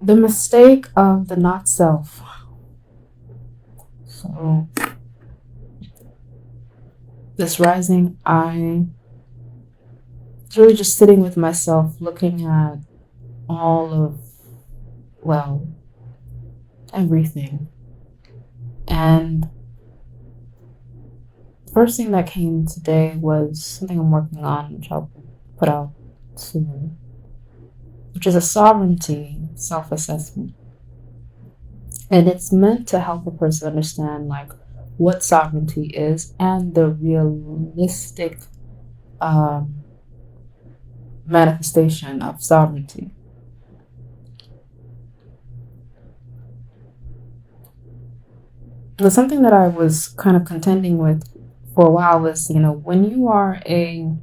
The mistake of the not self. So, this rising, I was really just sitting with myself, looking at all of, well, everything. And the first thing that came today was something I'm working on, which I'll put out soon, which is a sovereignty self assessment. And it's meant to help a person understand, like, what sovereignty is and the realistic um, manifestation of sovereignty. But something that I was kind of contending with for a while was, when you are a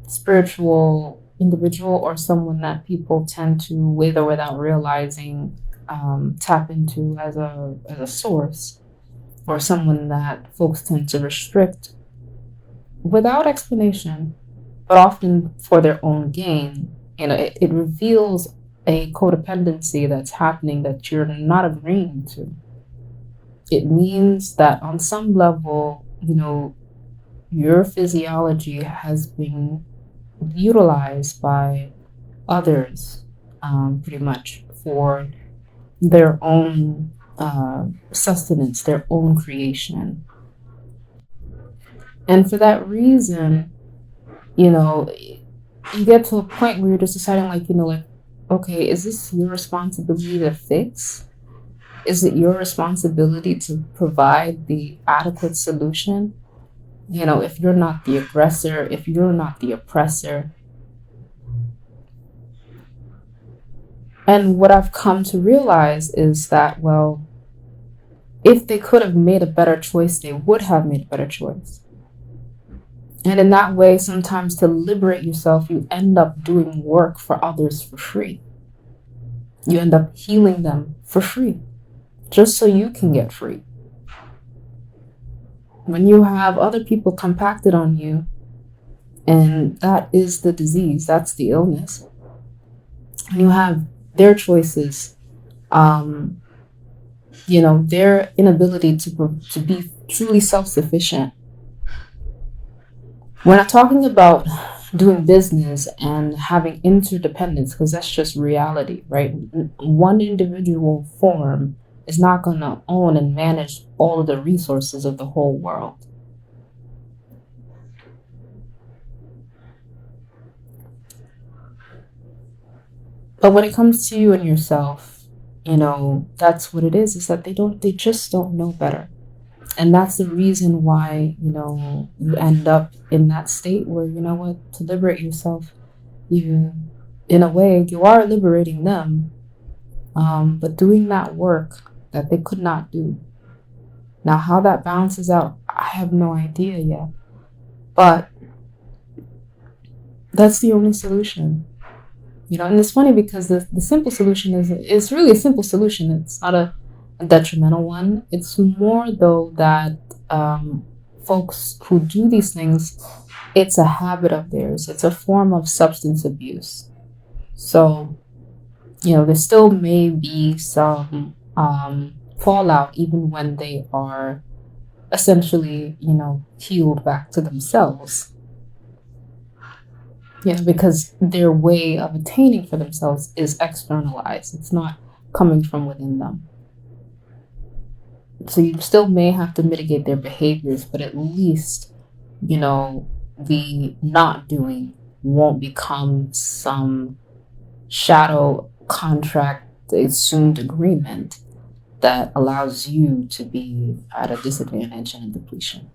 spiritual individual or someone that people tend to, with or without realizing, tap into as a source, or someone that folks tend to restrict without explanation, but often for their own gain. It reveals a codependency that's happening that you're not agreeing to. It means that on some level, your physiology has been utilized by others, pretty much for their own sustenance, their own creation. And for that reason, you get to a point where you're just deciding, like, okay, is this your responsibility to fix? Is it your responsibility to provide the adequate solution? If you're not the aggressor, if you're not the oppressor. And what I've come to realize is that, well, if they could have made a better choice, they would have made a better choice. And in that way, sometimes to liberate yourself, you end up doing work for others for free. You end up healing them for free, just so you can get free. When you have other people compacted on you, and that is the disease, that's the illness, and you have their choices, their inability to be truly self-sufficient. We're not talking about doing business and having interdependence, because that's just reality, right? One individual form is not going to own and manage all of the resources of the whole world. But when it comes to you and yourself, that's what it is that they just don't know better. And that's the reason why, you end up in that state where, to liberate yourself, in a way, you are liberating them, but doing that work that they could not do. Now, how that balances out, I have no idea yet. But that's the only solution. And it's funny because the simple solution is really a simple solution. It's not a detrimental one. It's more, though, that folks who do these things, it's a habit of theirs. It's a form of substance abuse. So, there still may be some fallout even when they are essentially, healed back to themselves. Because their way of attaining for themselves is externalized. It's not coming from within them. So you still may have to mitigate their behaviors, but at least, the not doing won't become some shadow contract assumed agreement that allows you to be at a disadvantage and a depletion.